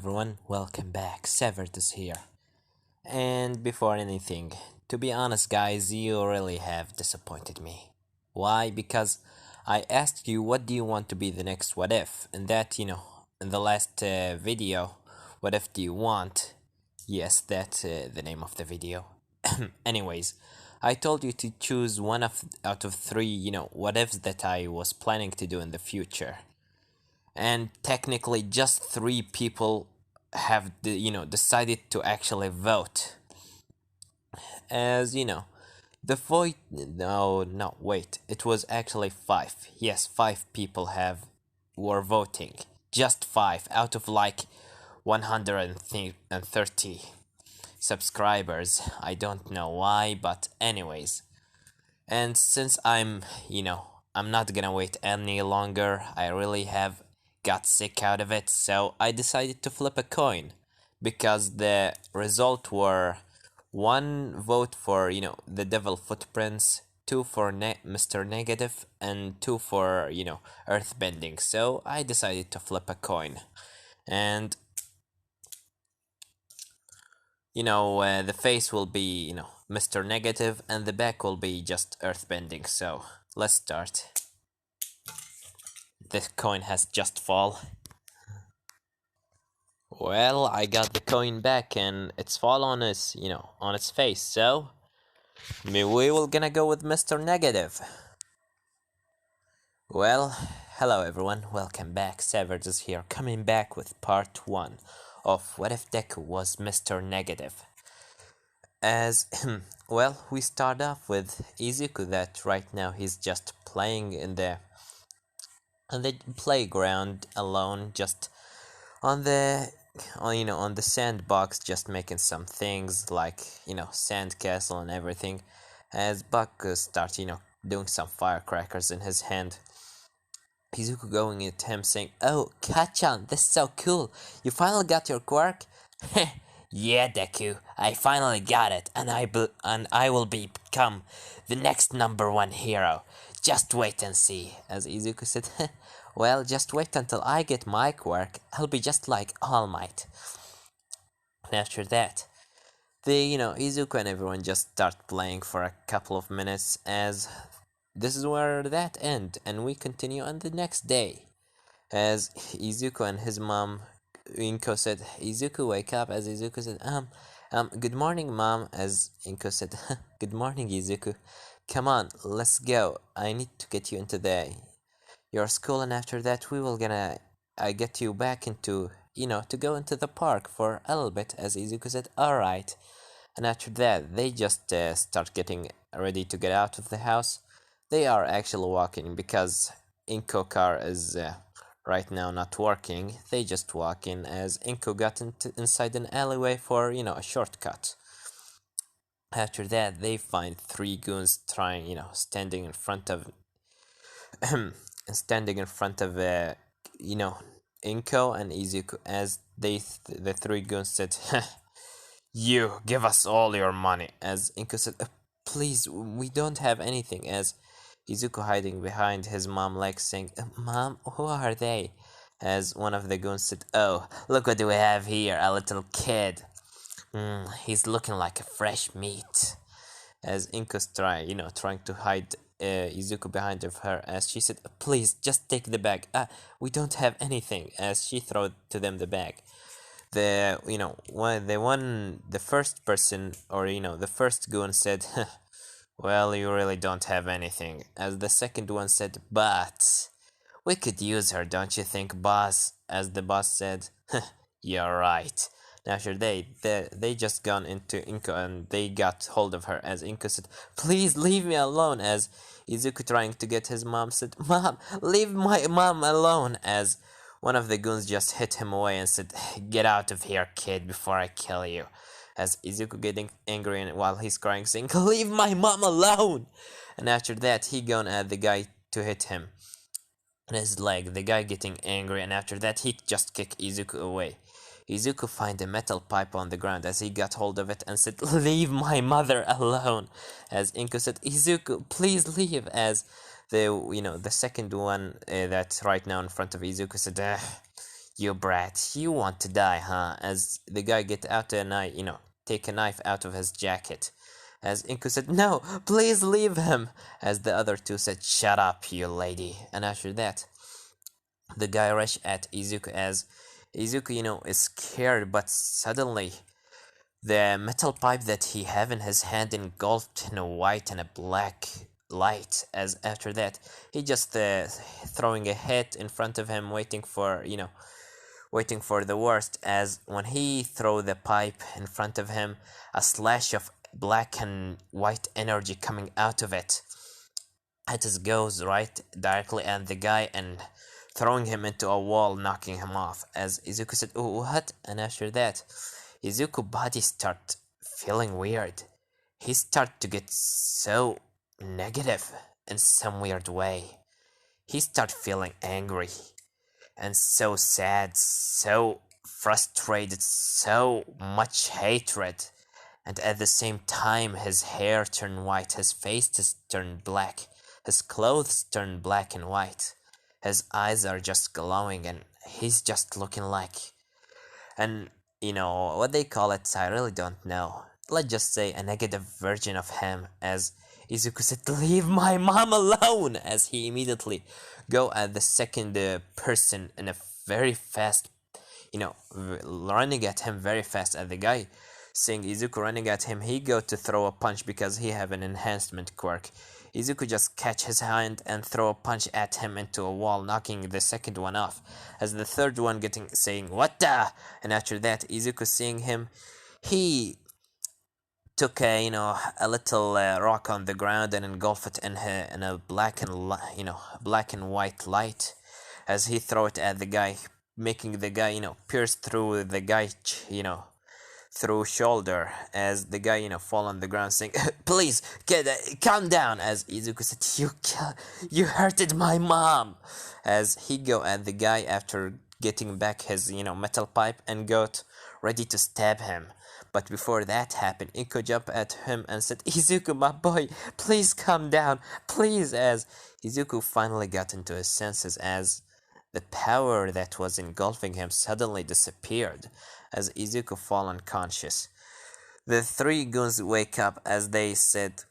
everyone, welcome back. Severed is here. And before anything, to be honest, guys, you really have disappointed me. Why? Because I asked you what do you want to be the next what if, and that, in the last video, what if do you want? Yes, that's the name of the video. Anyways, I told you to choose one out of three, what ifs that I was planning to do in the future. And technically just three people have decided to actually vote, as the vote. No, wait, it was actually five. Yes, five people have were voting. Just five out of like 130 subscribers. I don't know why, but anyways. And since I'm not gonna wait any longer, I really have got sick out of it, so I decided to flip a coin. Because the result were one vote for, the devil footprints, two for Mr. Negative, and two for, earthbending. So I decided to flip a coin. And the face will be, Mr. Negative, and the back will be just earthbending. So let's start. The coin has just fall. Well, I got the coin back and it's fall on its, on its face. So we will gonna go with Mr. Negative. Well, hello everyone, welcome back. Savage is here, coming back with part 1 of What If Deku was Mr. Negative. As, well, we start off with Izuku that right now he's just playing in the playground alone, just on the on the sandbox, just making some things like sandcastle and everything. As Buck starts doing some firecrackers in his hand, Izuku going at him saying, "Oh, Kachan, this is so cool! You finally got your quirk." "Yeah, Deku, I finally got it, and I will become the next #1 hero. Just wait and see." As Izuku said, "Well, just wait until I get my quirk. I'll be just like All Might." And after that, Izuku and everyone just start playing for a couple of minutes, as this is where that end, and we continue on the next day. As Izuku and his mom, Inko said, "Izuku, wake up." As Izuku said, good morning, mom." As Inko said, "Good morning, Izuku. Come on, let's go. I need to get you into your school, and after that we will I get you back into, to go into the park for a little bit." As Izuku said, "Alright." And after that, they just start getting ready to get out of the house. They are actually walking because Inko car is right now not working. They just walk in, as Inko got inside an alleyway for, a shortcut. After that, they find three goons trying, standing in front of Inko and Izuku, as the three goons said, "You give us all your money." As Inko said, "Please, we don't have anything." As Izuku hiding behind his mom legs saying, "Mom, who are they?" As one of the goons said, "Oh, look what we have here, a little kid. He's looking like a fresh meat." As Inko's trying to hide Izuku behind of her, as she said, "Please, just take the bag. We don't have anything." As she threw to them the bag. The first person, or the first goon said, "Well, you really don't have anything." As the second one said, "But we could use her, don't you think, boss?" As the boss said, "You're right." And after they just gone into Inko and they got hold of her, as Inko said, "Please leave me alone." As Izuku trying to get his mom said, "Mom, leave my mom alone." As one of the goons just hit him away and said, "Get out of here, kid, before I kill you." As Izuku getting angry and while he's crying saying, "Leave my mom alone." And after that, he gone at the guy to hit him on his leg, the guy getting angry, and after that he just kicked Izuku away. Izuku find a metal pipe on the ground, as he got hold of it and said, "Leave my mother alone." As Inko said, "Izuku, please leave." As the second one that's right now in front of Izuku said, You brat, you want to die, huh? As the guy get out a knife, take a knife out of his jacket. As Inko said, no, please leave him. As the other two said, shut up, you lady. And after that, the guy rushed at Izuku as Izuku, is scared, but suddenly the metal pipe that he have in his hand engulfed in a white and a black light. As after that, he just throwing a hit in front of him, waiting for the worst. As when he throw the pipe in front of him, a slash of black and white energy coming out of it. It just goes right directly at the guy and throwing him into a wall, knocking him off. As Izuku said, "Oh, what?" And after that, Izuku body start feeling weird. He start to get so negative in some weird way. He start feeling angry and so sad, so frustrated, so much hatred. And at the same time, his hair turned white, his face just turned black, his clothes turned black and white. His eyes are just glowing, and he's just looking like, and what they call it, I really don't know. Let's just say a negative version of him. As Izuku said, "Leave my mom alone!" As he immediately go at the second person in a very fast, running at him very fast. At the guy seeing Izuku running at him, he go to throw a punch because he have an enhancement quirk. Izuku just catch his hand and throw a punch at him into a wall, knocking the second one off. As the third one saying "What the?" And after that, Izuku seeing him, he took a little rock on the ground and engulfed it in a black and white light. As he throw it at the guy, making the guy pierce through the guy through shoulder. As the guy fall on the ground saying, "Please get calm down." As Izuku said, "You hurted my mom." As he go at the guy after getting back his metal pipe and got ready to stab him. But before that happened, Inko jumped at him and said, "Izuku, my boy, please calm down, please." As Izuku finally got into his senses, as the power that was engulfing him suddenly disappeared. As Izuku fall unconscious, the three goons wake up. As they said,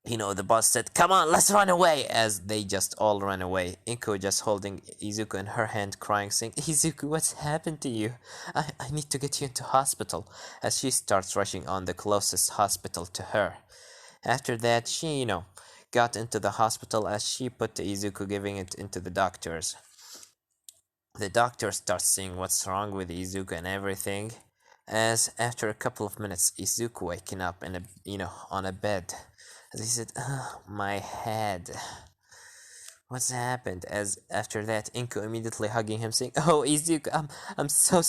the boss said, "Come on, let's run away." As they just all ran away, Inko just holding Izuku in her hand, crying, saying, "Izuku, what's happened to you? I need to get you into hospital." As she starts rushing on the closest hospital to her. After that, she, got into the hospital. As she put Izuku, giving it into the doctors. The doctor starts seeing what's wrong with Izuku and everything. As after a couple of minutes, Izuku waking up in on a bed. As he said, "Oh, my head. What's happened?" As after that, Inko immediately hugging him, saying, "Oh, Izuku, I'm so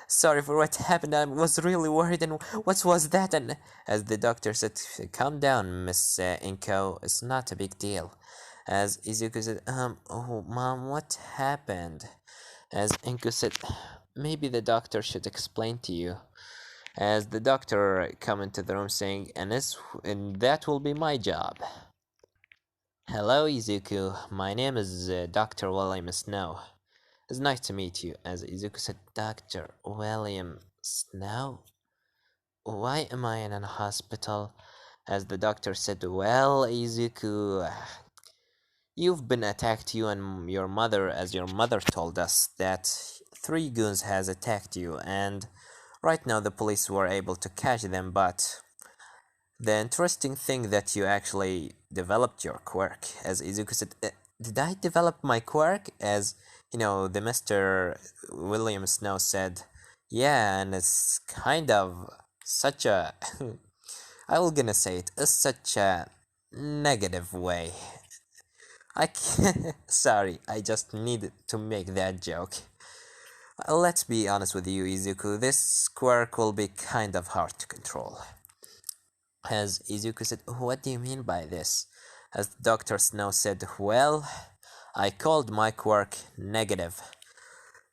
sorry for what happened. I was really worried. And what was that?" And as the doctor said, "Calm down, Miss Inko. It's not a big deal." As Izuku said, "Oh, mom, what happened?" As Inko said, "Maybe the doctor should explain to you." As the doctor come into the room saying, and that will be my job. "Hello, Izuku. My name is Dr. William Snow. It's nice to meet you." As Izuku said, "Dr. William Snow? Why am I in a hospital?" As the doctor said, "Well, Izuku, you've been attacked, you and your mother, as your mother told us that three goons has attacked you, and right now the police were able to catch them, but the interesting thing that you actually developed your quirk." As Izuku said, "Did I develop my quirk?" As the Mr. William Snow said, "Yeah, and it's kind of such a I will gonna say it, it's such a negative way. I can't, sorry, I just needed to make that joke. Let's be honest with you, Izuku, this quirk will be kind of hard to control." As Izuku said, "What do you mean by this?" As Dr. Snow said, "Well, I called my quirk negative.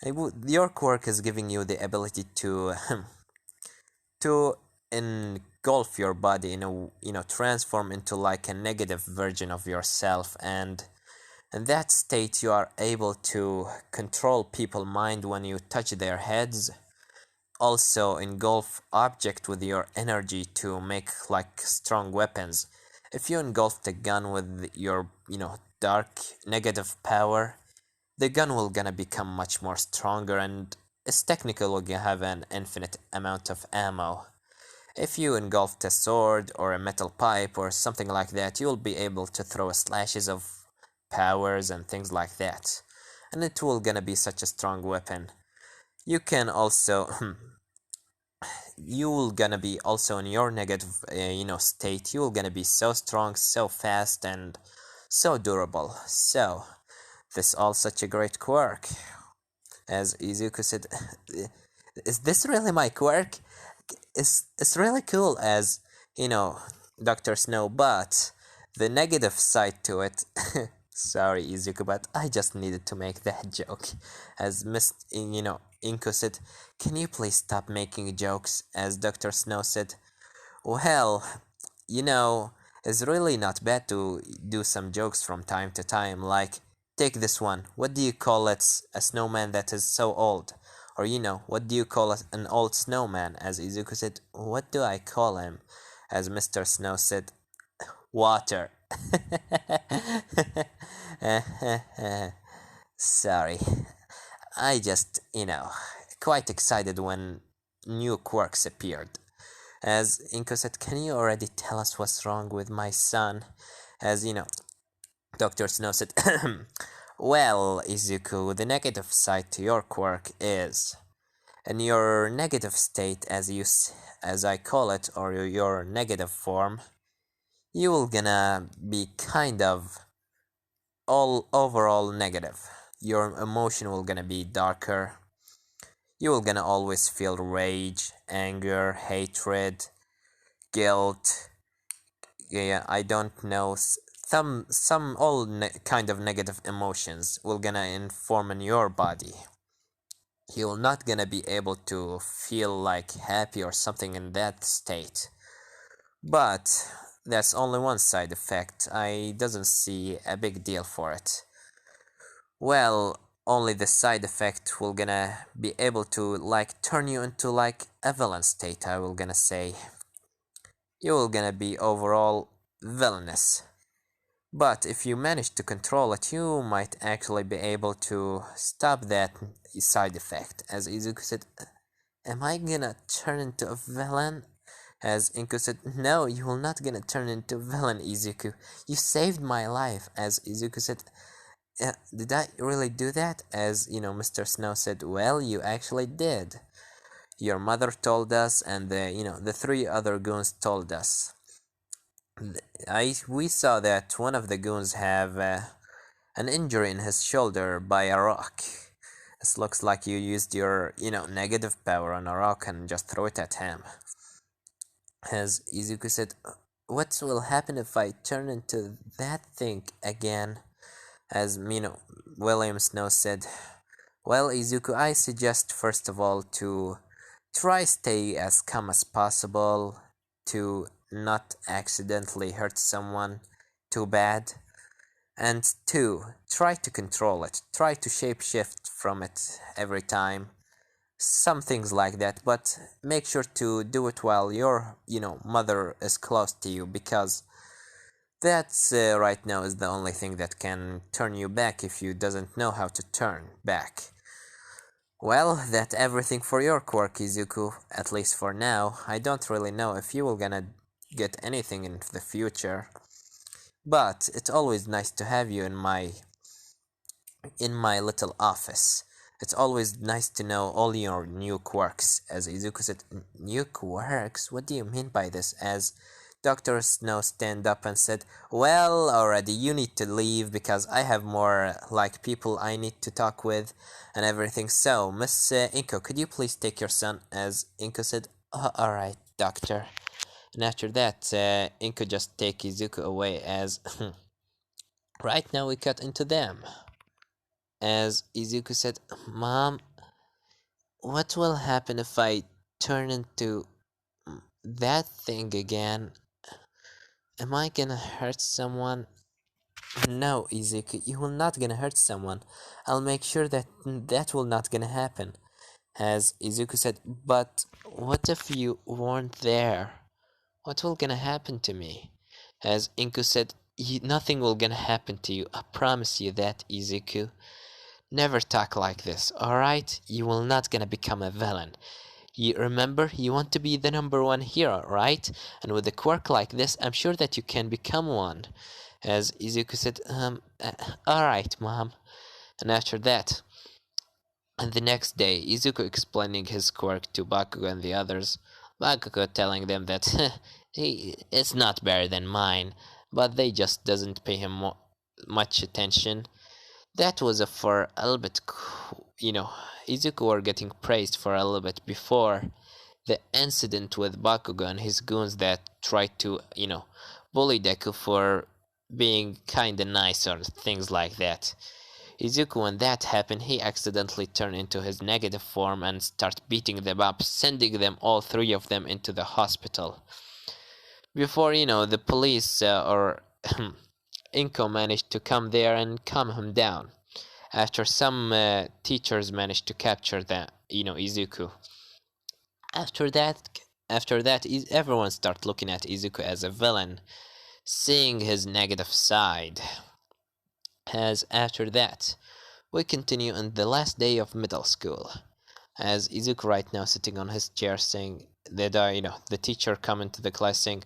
Your quirk is giving you the ability to to engulf your body in a transform into like a negative version of yourself, and In that state, you are able to control people's mind when you touch their heads. Also, engulf object with your energy to make like strong weapons. If you engulf the gun with your, dark negative power, the gun will gonna become much more stronger and it's technically will have an infinite amount of ammo. If you engulfed a sword or a metal pipe or something like that, you'll be able to throw slashes of powers and things like that. And it will gonna be such a strong weapon. You can also you will gonna be also in your negative state. You will gonna be so strong, so fast, and so durable. So this all such a great quirk. As Izuku said, is this really my quirk? It's really cool as, you know, Dr. Snow, but the negative side to it. Sorry, Izuku, but I just needed to make that joke. As Miss, Inko said, can you please stop making jokes? As Dr. Snow said, well, you know, it's really not bad to do some jokes from time to time, like, take this one. What do you call it? A snowman that is so old. Or, what do you call an old snowman? As Izuku said, what do I call him? As Mr. Snow said, water. Sorry. I just, quite excited when new quirks appeared. As Inko said, can you already tell us what's wrong with my son? As, Dr. Snow said, well, Izuku, the negative side to your quirk is, in your negative state, as I call it, or your negative form, you will gonna be kind of all overall negative. Your emotion will gonna be darker. You will gonna always feel rage, anger, hatred, guilt. Yeah, I don't know. Some all kind of negative emotions will gonna inform in your body. You're not gonna be able to feel like happy or something in that state. But that's only one side effect. I doesn't see a big deal for it. Well, only the side effect will gonna be able to like turn you into like a villain state, I will gonna say. You will gonna be overall villainous. But if you manage to control it, you might actually be able to stop that side effect. As Izuku said, am I gonna turn into a villain? As Inko said, no, you will not gonna turn into a villain, Izuku. You saved my life. As Izuku said, did I really do that? As, Mr. Snow said, well, you actually did. Your mother told us, and the three other goons told us. We saw that one of the goons have an injury in his shoulder by a rock. It looks like you used your, negative power on a rock and just throw it at him. As Izuku said, what will happen if I turn into that thing again? As, William Snow said, well, Izuku, I suggest first of all to try stay as calm as possible, to not accidentally hurt someone too bad, and 2, try to control it, try to shapeshift from it every time, some things like that, but make sure to do it while your, mother is close to you, because that's right now is the only thing that can turn you back if you doesn't know how to turn back. Well, that's everything for your quirk, Izuku, at least for now. I don't really know if you will gonna get anything in the future, but it's always nice to have you in my little office. It's always nice to know all your new quirks. As Izuku said, new quirks? What do you mean by this? As Dr. Snow stand up and said, well, already you need to leave because I have more like people I need to talk with and everything. So, Miss Inko, could you please take your son? As Inko said, alright, doctor. And after that, Inko just take Izuku away as right now we cut into them. As Izuku said, Mom, what will happen if I turn into that thing again? Am I gonna hurt someone? No, Izuku, you will not gonna hurt someone. I'll make sure that that will not gonna happen. As Izuku said, but what if you weren't there? What will gonna happen to me? As Inku said, nothing will gonna happen to you. I promise you that, Izuku. Never talk like this, alright? You will not gonna become a villain. You remember, you want to be the number one hero, right? And with a quirk like this, I'm sure that you can become one. As Izuku said, alright, mom. And after that, and the next day, Izuku explaining his quirk to Bakugo and the others. Bakugo telling them that it's not better than mine, but they just doesn't pay him much attention. That was for a little bit, Izuku were getting praised for a little bit before the incident with Bakugo and his goons that tried to, bully Deku for being kinda nice or things like that. Izuku, when that happened, he accidentally turned into his negative form and started beating them up, sending them all three of them into the hospital. Before, the police or Inko managed to come there and calm him down. After some teachers managed to capture the, Izuku. After that, everyone started looking at Izuku as a villain, seeing his negative side. As after that, we continue on the last day of middle school. As Izuku right now sitting on his chair saying that the teacher come into the class saying,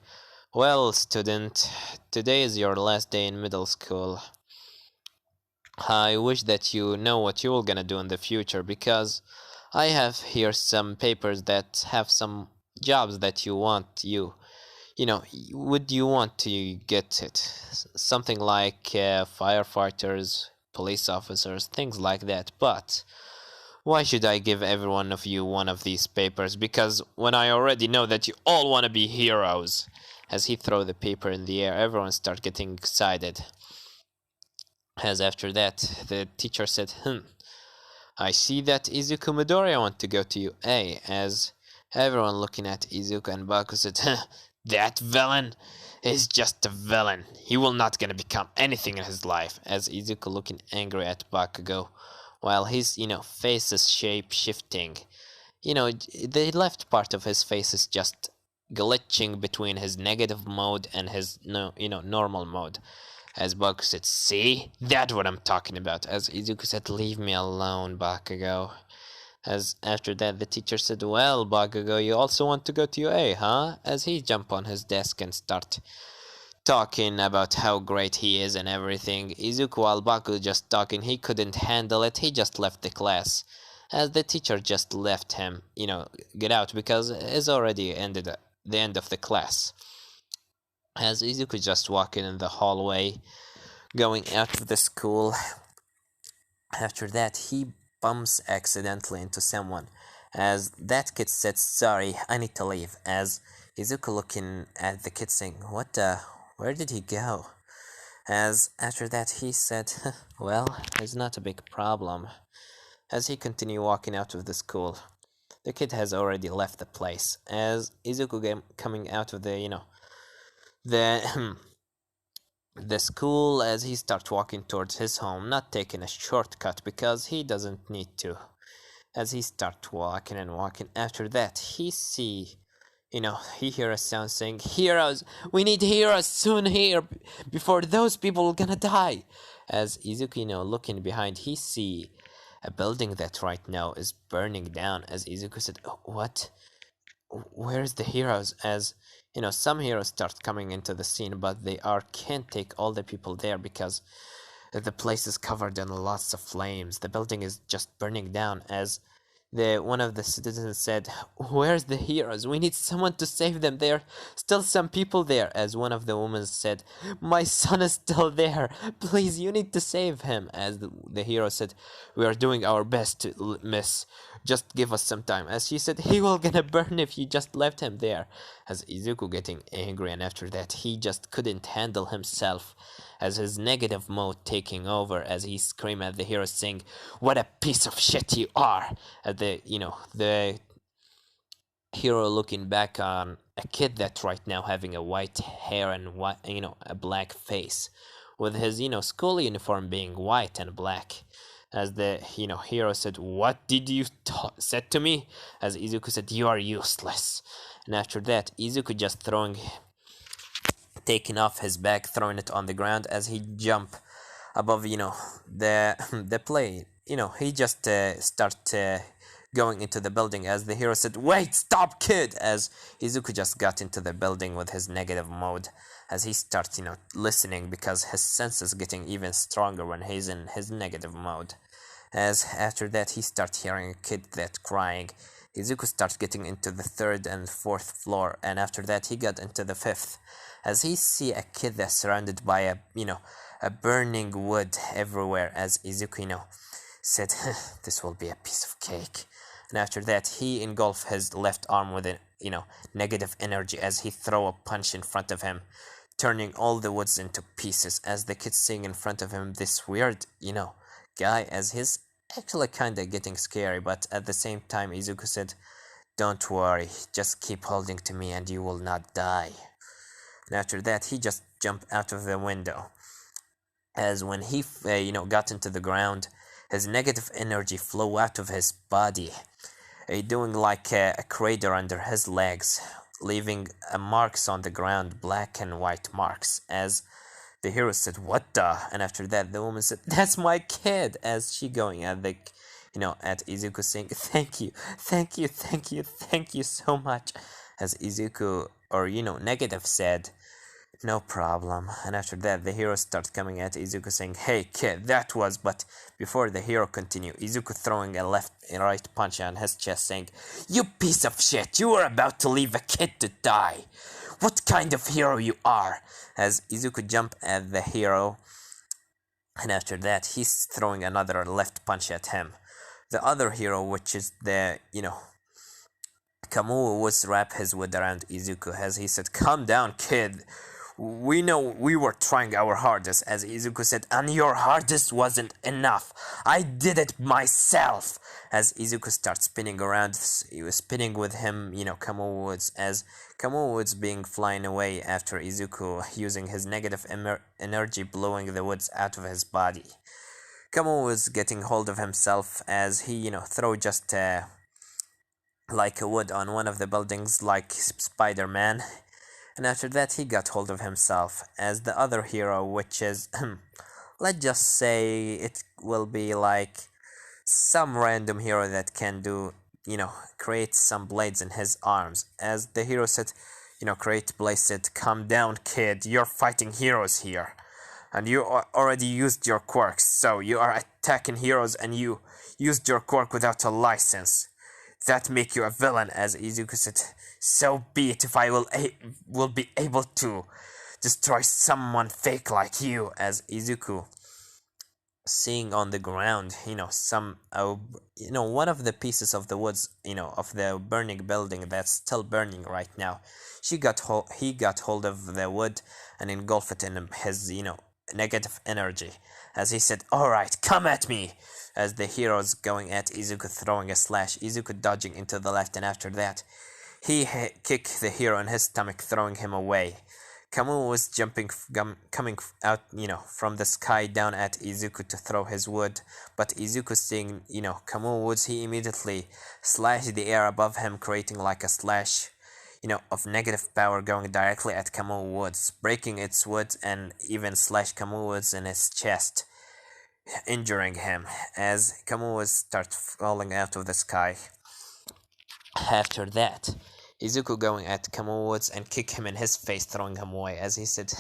"Well, student, today is your last day in middle school. I wish that you know what you're gonna do in the future, because I have here some papers that have some jobs that would you want to get it? Something like firefighters, police officers, things like that. But why should I give every one of you one of these papers? Because when I already know that you all want to be heroes." As he throw the paper in the air, everyone start getting excited. As after that, the teacher said, "I see that Izuku Midoriya want to go to UA." As everyone looking at Izuku and Baku said, "That villain is just a villain. He will not gonna become anything in his life." As Izuku looking angry at Bakugo, while his, face is shape shifting. The left part of his face is just glitching between his negative mode and his, normal mode. As Bakugo said, "See? That's what I'm talking about." As Izuku said, "Leave me alone, Bakugo." As after that, the teacher said, "Well, Bakugo, you also want to go to UA, huh?" As he jumped on his desk and start talking about how great he is and everything. Izuku, while Bakugo just talking, he couldn't handle it. He just left the class. As the teacher just left him, get out, because it's already ended the end of the class. As Izuku just walking in the hallway, going out of the school. After that, he bumps accidentally into someone. As that kid said, "Sorry, I need to leave." As Izuku looking at the kid saying, where did he go?" As after that, he said, "Well, it's not a big problem." As he continued walking out of the school, the kid has already left the place. As Izuku coming out of the the school, as he starts walking towards his home, not taking a shortcut because he doesn't need to. As he starts walking and walking, after that, he hear a sound saying, "Heroes! We need heroes soon here before those people are gonna die." As Izuku, looking behind, he see a building that right now is burning down. As Izuku said, "Oh, what? Where's the heroes?" As some heroes start coming into the scene, but they can't take all the people there because the place is covered in lots of flames. The building is just burning down. As one of the citizens said, "Where's the heroes? We need someone to save them. There are still some people there." As one of the women said, "My son is still there. Please, you need to save him." As the hero said, "We are doing our best, miss. Just give us some time." As she said, "He will gonna burn if you just left him there." As Izuku getting angry, and after that, he just couldn't handle himself. As his negative mode taking over, as he screamed at the hero saying, "What a piece of shit you are!" At the hero looking back on a kid that right now having a white hair and a black face, with his, school uniform being white and black. As the, hero said, "What did you said to me?" As Izuku said, "You are useless." And after that, Izuku just taking off his bag, throwing it on the ground as he jump above, the the plane. He just start going into the building as the hero said, "Wait, stop, kid!" As Izuku just got into the building with his negative mode, as he starts, listening because his senses getting even stronger when he's in his negative mode. As after that, he starts hearing a kid that crying. Izuku starts getting into the third and fourth floor, and after that, he got into the fifth. As he see a kid that's surrounded by a burning wood everywhere. As Izuku, said, "This will be a piece of cake." And after that, he engulfed his left arm with a negative energy as he throw a punch in front of him, turning all the woods into pieces. As the kid seeing in front of him this weird, guy, as he's actually kinda getting scary, but at the same time, Izuku said, "Don't worry, just keep holding to me and you will not die." And after that, he just jumped out of the window. As when he, got into the ground, his negative energy flew out of his body, doing like a crater under his legs, leaving marks on the ground, black and white marks. As the hero said, "What the?" And after that, the woman said, "That's my kid." As she going at the, at Izuku saying, "Thank you, thank you, thank you, thank you so much." As Izuku, or negative said, "No problem." And after that, the hero starts coming at Izuku saying, "Hey kid, that was..." But before the hero continue, Izuku throwing a left and right punch on his chest saying, "You piece of shit, you are about to leave a kid to die. What kind of hero you are?" As Izuku jump at the hero, and after that, he's throwing another left punch at him. The other hero, which is the, Kamui, was wrap his wood around Izuku as he said, "Calm down, kid. We know we were trying our hardest." As Izuku said, "And your hardest wasn't enough. I did it myself." As Izuku starts spinning around, he was spinning with him, Kamui Woods, as Kamui Woods being flying away after Izuku using his negative energy blowing the woods out of his body. Kamui was getting hold of himself as he, throw just like a wood on one of the buildings like Spider-Man. And after that, he got hold of himself as the other hero, which is, let's just say it will be like some random hero that can do, create some blades in his arms. As the hero said, create blades, said, "Calm down, kid, you're fighting heroes here. And you already used your quirks, so you are attacking heroes and you used your quirk without a license. That make you a villain." As Izuku said, "So be it if I will be able to destroy someone fake like you." As Izuku seeing on the ground, some one of the pieces of the woods, of the burning building that's still burning right now. He got hold of the wood and engulfed it in his, negative energy. As he said, "All right, come at me." As the hero's going at Izuku, throwing a slash, Izuku dodging into the left, and after that, he kicked the hero in his stomach, throwing him away. Kamui was coming out, from the sky down at Izuku to throw his wood, but Izuku seeing, Kamui woods, he immediately slashed the air above him, creating like a slash, of negative power going directly at Kamui woods, breaking its wood and even slash Kamui woods in his chest, injuring him as Kamui woods starts falling out of the sky. After that, Izuku going at Kamui Woods and kick him in his face, throwing him away, as he said,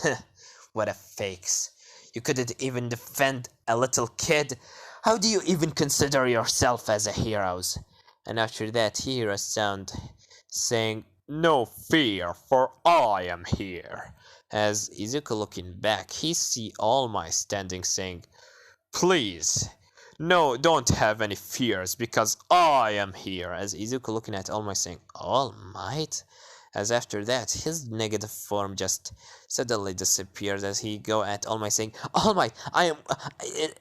"What a fakes. You couldn't even defend a little kid. How do you even consider yourself as a hero?" And after that, he hears a sound saying, "No fear, for I am here." As Izuku looking back, he see All Might standing saying, "Please, no, don't have any fears, because I am here." As Izuku looking at All Might saying, "All Might?" As after that, his negative form just suddenly disappears as he go at All Might saying, "All Might,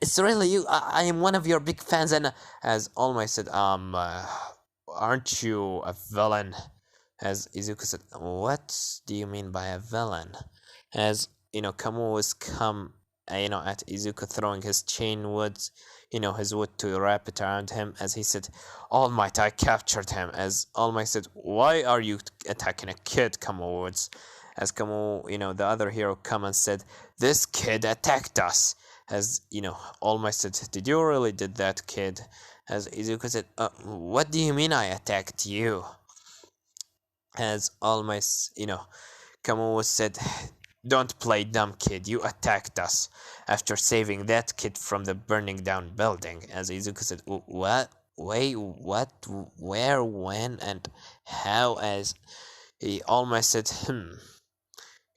it's really you, I am one of your big fans." And as All Might said, "Aren't you a villain?" As Izuku said, "What do you mean by a villain?" As, Kamui was come at Izuku throwing his chain wood, his wood to wrap it around him, as he said, All Might, I captured him. As All Might said, Why are you attacking a kid, Kamo Woods? As Kamo, the other hero come and said, This kid attacked us. As, All Might said, Did you really did that, kid? As Izuku said, What do you mean I attacked you? As All Might, Kamo said, Don't play dumb, kid. You attacked us after saving that kid from the burning down building. As Izuku said, What? Wait, what? Where? When? And how? As he almost said,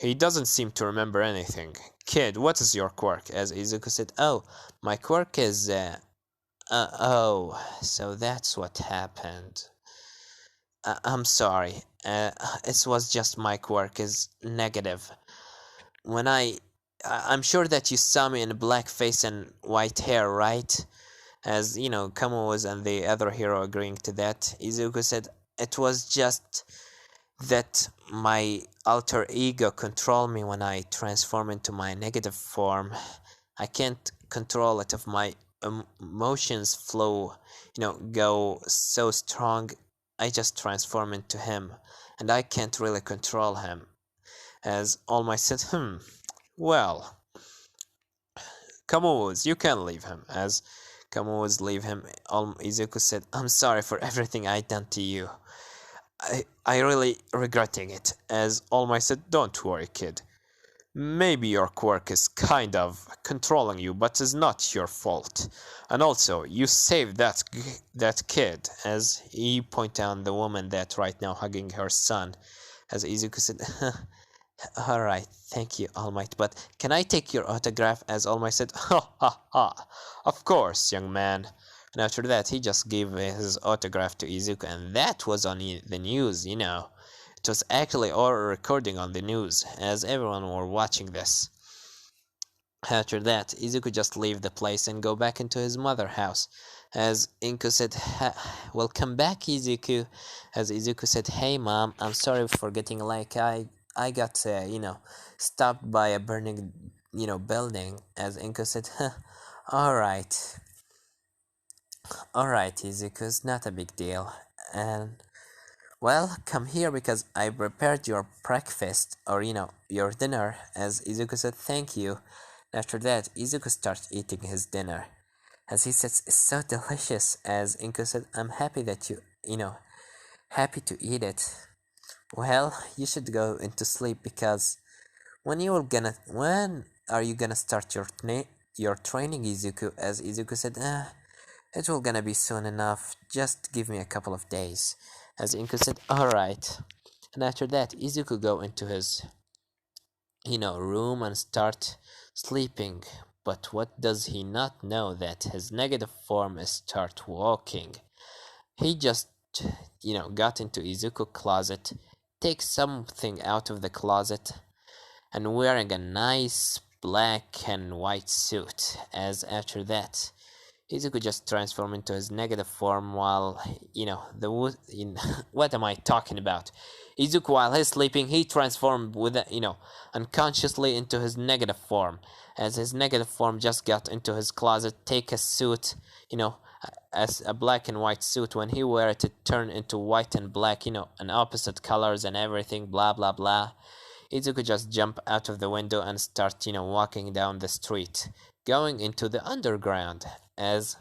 He doesn't seem to remember anything. Kid, what is your quirk? As Izuku said, Oh, my quirk is, oh, so that's what happened. I'm sorry. It was just my quirk is negative. When I'm sure that you saw me in black face and white hair, right? As Kamo was and the other hero agreeing to that, Izuku said it was just that my alter ego control me when I transform into my negative form. I can't control it if my emotions flow, go so strong. I just transform into him, and I can't really control him. As All Might said, well, Kamuz, you can leave him. As Kamuz leave him, Izuku said, I'm sorry for everything I done to you. I really regretting it. As All Might said, don't worry, kid. Maybe your quirk is kind of controlling you, but it's not your fault. And also, you saved that kid. As he pointed out the woman that right now hugging her son. As Izuku said, Alright, thank you, All Might, but can I take your autograph? As All Might said, Ha ha ha, of course, young man. And after that, he just gave his autograph to Izuku, and that was on the news, It was actually all recording on the news, as everyone were watching this. After that, Izuku just leave the place and go back into his mother house. As Inko said, welcome back, Izuku. As Izuku said, hey mom, I'm sorry for getting like I got, stopped by a burning, building. As Inko said, alright. Alright, Izuku, it's not a big deal. And, well, come here because I prepared your breakfast, or, your dinner. As Izuku said, thank you. After that, Izuku starts eating his dinner. As he says, it's so delicious. As Inko said, I'm happy that happy to eat it. Well, you should go into sleep because when are you gonna start your training, Izuku? As Izuku said, it will gonna be soon enough. Just give me a couple of days. As Inko said, alright. And after that, Izuku go into his, room and start sleeping. But what does he not know that his negative form is start walking? He just, got into Izuku closet, take something out of the closet, and wearing a nice black and white suit. As after that, Izuku just transform into his negative form while, what am I talking about? Izuku, while he's sleeping, he transformed with, unconsciously into his negative form. As his negative form just got into his closet, take a suit, as a black and white suit. When he wear it, it turned into white and black, and opposite colors and everything, blah, blah, blah. Izuku just jump out of the window and start, walking down the street, going into the underground. As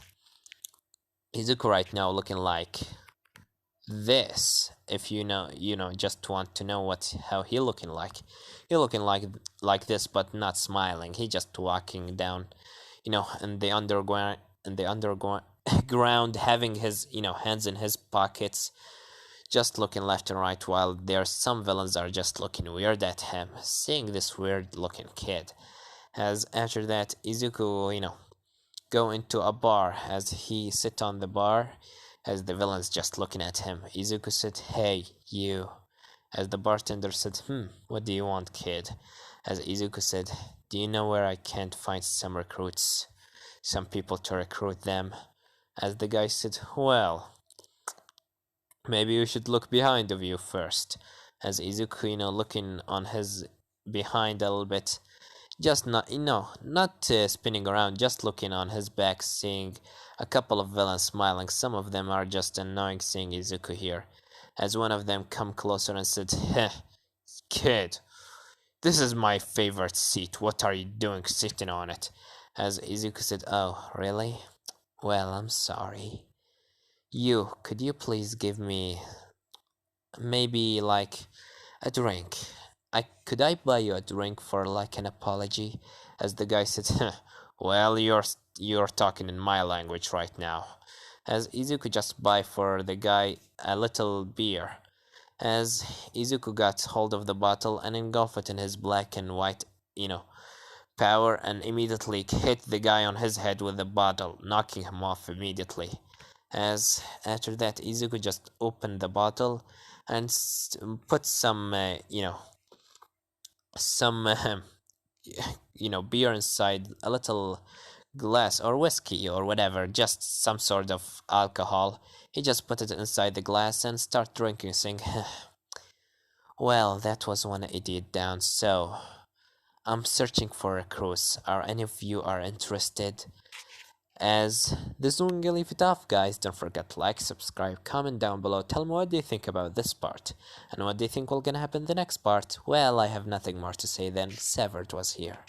Izuku right now looking like this. If just want to know how he looking like. He looking like this, but not smiling. He just walking down, in the underground, ground, having his, hands in his pockets, just looking left and right, while there's some villains are just looking weird at him, seeing this weird looking kid. As after that, Izuku, go into a bar. As he sit on the bar, as the villains just looking at him, Izuku said, hey, you. As the bartender said, what do you want, kid? As Izuku said, do you know where I can't find some recruits? Some people to recruit them? As the guy said, well, maybe you should look behind of you first. As Izuku, looking on his behind a little bit, just not, not spinning around, just looking on his back, seeing a couple of villains smiling. Some of them are just annoying seeing Izuku here, as one of them come closer and said, "Heh, kid, this is my favorite seat. What are you doing sitting on it?" As Izuku said, "Oh, really? Well, I'm sorry. Could you please give me maybe like a drink? Could I buy you a drink for like an apology?" As the guy said, "Well, you're talking in my language right now." As Izuku just buy for the guy a little beer. As Izuku got hold of the bottle and engulfed it in his black and white, you know, power, and immediately hit the guy on his head with the bottle, knocking him off immediately. As after that, Izuku just opened the bottle and put some beer inside a little glass or whiskey or whatever, just some sort of alcohol. He just put it inside the glass and start drinking, saying, "Well, that was one idiot down. So I'm searching for a cruise. Are any of you are interested?" As this one gonna leave it off, guys. Don't forget to like, subscribe, comment down below. Tell me what do you think about this part, and what do you think will gonna happen in the next part. Well, I have nothing more to say then. Severed was here.